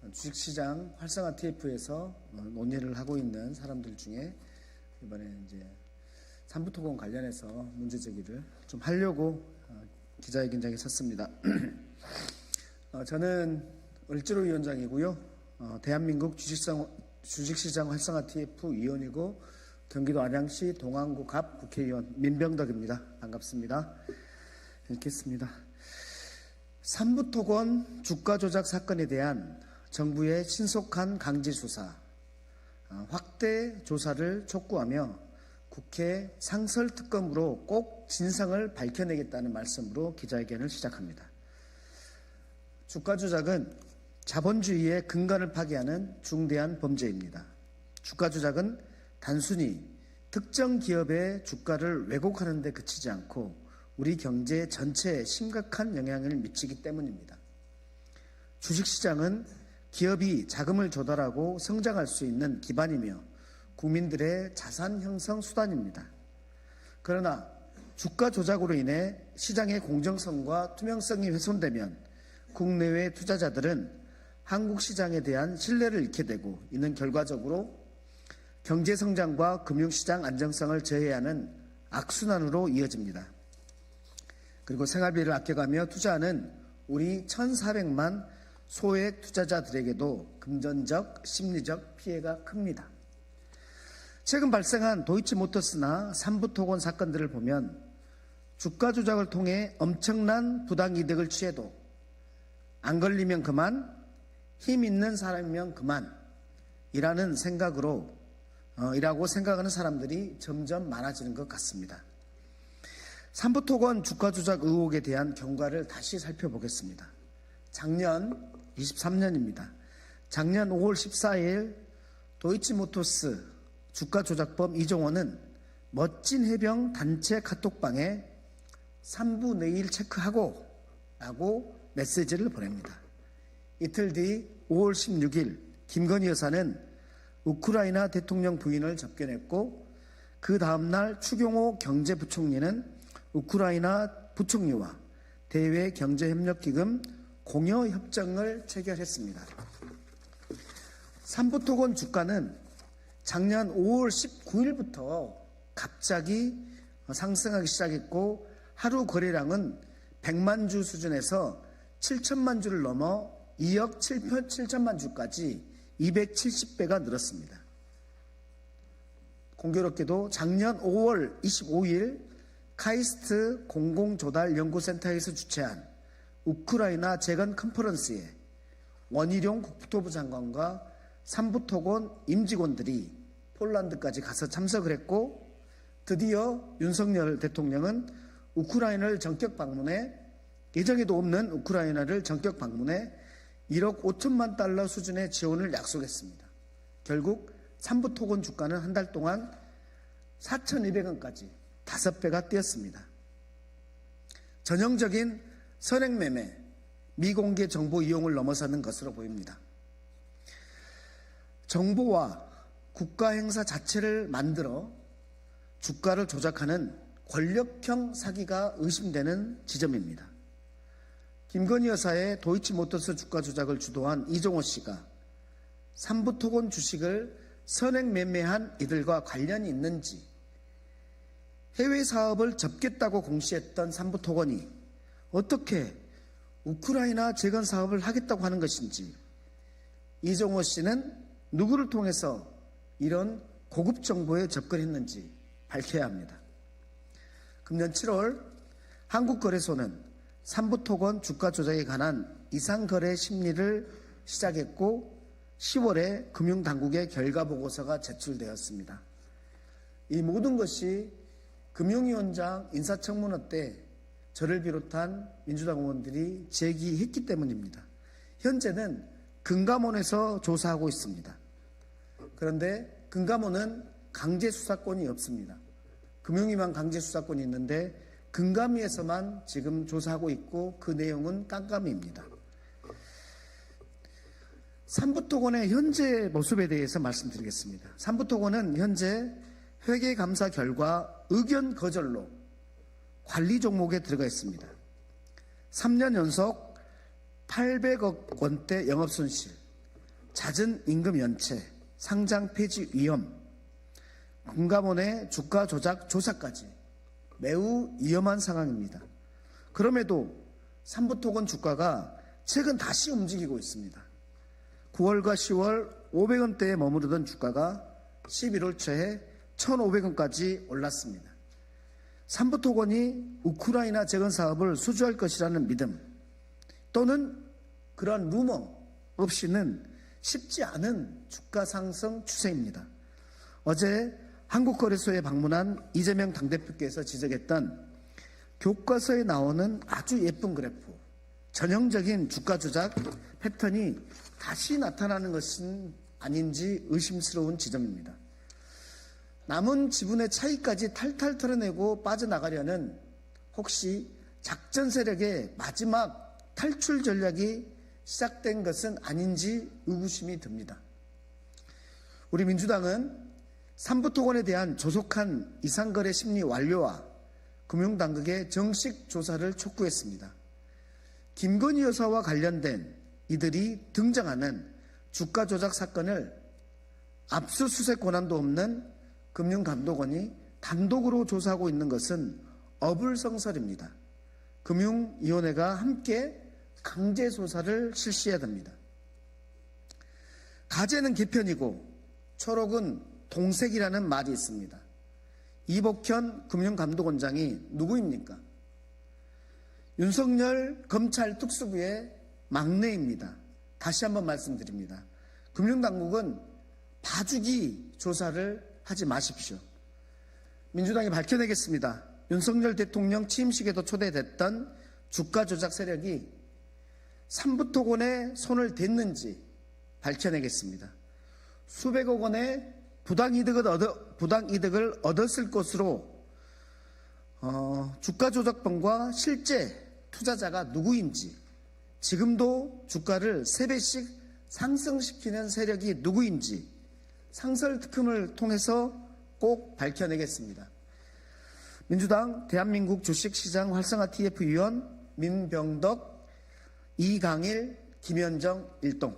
주식시장 활성화 TF에서 논의를 하고 있는 사람들 중에 이번에 이제 삼부토건 관련해서 문제제기를 좀 하려고 기자회견장에 섰습니다. 저는 을지로 위원장이고요. 대한민국 주식시장 활성화 TF 위원이고 경기도 안양시 동안구 갑 국회의원 민병덕입니다. 반갑습니다. 읽겠습니다. 삼부토건 주가 조작 사건에 대한 정부의 신속한 강제 수사, 확대 조사를 촉구하며 국회 상설특검으로 꼭 진상을 밝혀내겠다는 말씀으로 기자회견을 시작합니다. 주가 조작은 자본주의의 근간을 파괴하는 중대한 범죄입니다. 주가 조작은 단순히 특정 기업의 주가를 왜곡하는 데 그치지 않고 우리 경제 전체에 심각한 영향을 미치기 때문입니다. 주식시장은 기업이 자금을 조달하고 성장할 수 있는 기반이며 국민들의 자산 형성 수단입니다. 그러나 주가 조작으로 인해 시장의 공정성과 투명성이 훼손되면 국내외 투자자들은 한국 시장에 대한 신뢰를 잃게 되고 이는 결과적으로 경제 성장과 금융시장 안정성을 저해하는 악순환으로 이어집니다. 그리고 생활비를 아껴가며 투자하는 우리 1,400만 소액 투자자들에게도 금전적, 심리적 피해가 큽니다. 최근 발생한 도이치모터스나 삼부토건 사건들을 보면 주가 조작을 통해 엄청난 부당이득을 취해도 안 걸리면 그만, 힘 있는 사람이면 그만 이라고 생각하는 사람들이 점점 많아지는 것 같습니다. 삼부토건 주가 조작 의혹에 대한 경과를 다시 살펴보겠습니다. 작년 23년입니다. 작년 5월 14일 도이치모터스 주가 조작범 이종원은 멋진 해병 단체 카톡방에 3부 내일 체크하고 라고 메시지를 보냅니다. 이틀 뒤 5월 16일 김건희 여사는 우크라이나 대통령 부인을 접견했고 그 다음날 추경호 경제부총리는 우크라이나 부총리와 대외 경제협력기금 공여 협정을 체결했습니다. 삼부토건 주가는 작년 5월 19일부터 갑자기 상승하기 시작했고 하루 거래량은 100만 주 수준에서 7천만 주를 넘어 2억 7천만 주까지 270배가 늘었습니다. 공교롭게도 작년 5월 25일 카이스트 공공조달연구센터에서 주최한 우크라이나 재건 컨퍼런스에 원희룡 국토부 장관과 삼부토건 임직원들이 폴란드까지 가서 참석을 했고 드디어 윤석열 대통령은 우크라이나를 전격 방문해 예정에도 없는 우크라이나를 전격 방문해 1억 5천만 달러 수준의 지원을 약속했습니다. 결국 삼부토건 주가는 한 달 동안 4,200원까지 5배가 뛰었습니다. 전형적인 선행매매, 미공개 정보 이용을 넘어서는 것으로 보입니다. 정보와 국가 행사 자체를 만들어 주가를 조작하는 권력형 사기가 의심되는 지점입니다. 김건희 여사의 도이치모터스 주가 조작을 주도한 이종호 씨가 삼부토건 주식을 선행매매한 이들과 관련이 있는지, 해외 사업을 접겠다고 공시했던 삼부토건이 어떻게 우크라이나 재건 사업을 하겠다고 하는 것인지, 이종호 씨는 누구를 통해서 이런 고급 정보에 접근했는지 밝혀야 합니다. 금년 7월 한국거래소는 삼부토건 주가 조작에 관한 이상거래 심리를 시작했고 10월에 금융당국의 결과보고서가 제출되었습니다. 이 모든 것이 금융위원장 인사청문회 때 저를 비롯한 민주당 의원들이 제기했기 때문입니다. 현재는 금감원에서 조사하고 있습니다. 그런데 금감원은 강제수사권이 없습니다. 금융위만 강제수사권이 있는데 금감위에서만 지금 조사하고 있고 그 내용은 깜깜이입니다. 삼부토건의 현재 모습에 대해서 말씀드리겠습니다. 삼부토건은 현재 회계감사 결과 의견 거절로 관리 종목에 들어가 있습니다. 3년 연속 800억 원대 영업손실, 잦은 임금 연체, 상장 폐지 위험, 금감원의 주가 조작 조사까지 매우 위험한 상황입니다. 그럼에도 삼부토건 주가가 최근 다시 움직이고 있습니다. 9월과 10월 500원대에 머무르던 주가가 11월 초에 1,500원까지 올랐습니다. 삼부토건이 우크라이나 재건 사업을 수주할 것이라는 믿음 또는 그런 루머 없이는 쉽지 않은 주가 상승 추세입니다. 어제 한국거래소에 방문한 이재명 당대표께서 지적했던 교과서에 나오는 아주 예쁜 그래프, 전형적인 주가 조작 패턴이 다시 나타나는 것은 아닌지 의심스러운 지점입니다. 남은 지분의 차이까지 탈탈 털어내고 빠져나가려는 혹시 작전 세력의 마지막 탈출 전략이 시작된 것은 아닌지 의구심이 듭니다. 우리 민주당은 삼부토건에 대한 조속한 이상거래 심리 완료와 금융당국의 정식 조사를 촉구했습니다. 김건희 여사와 관련된 이들이 등장하는 주가 조작 사건을 압수수색 권한도 없는 금융감독원이 단독으로 조사하고 있는 것은 어불성설입니다. 금융위원회가 함께 강제 조사를 실시해야 됩니다. 가재는 개편이고 초록은 동색이라는 말이 있습니다. 이복현 금융감독원장이 누구입니까? 윤석열 검찰 특수부의 막내입니다. 다시 한번 말씀드립니다. 금융당국은 봐주기 조사를 하지 마십시오. 민주당이 밝혀내겠습니다. 윤석열 대통령 취임식에도 초대됐던 주가 조작 세력이 삼부토건에 손을 댔는지 밝혀내겠습니다. 수백억 원의 부당이득을 얻었을 것으로 주가 조작범과 실제 투자자가 누구인지, 지금도 주가를 3배씩 상승시키는 세력이 누구인지 상설특검을 통해서 꼭 밝혀내겠습니다. 민주당 대한민국 주식시장 활성화 TF 위원 민병덕, 이강일, 김현정 일동.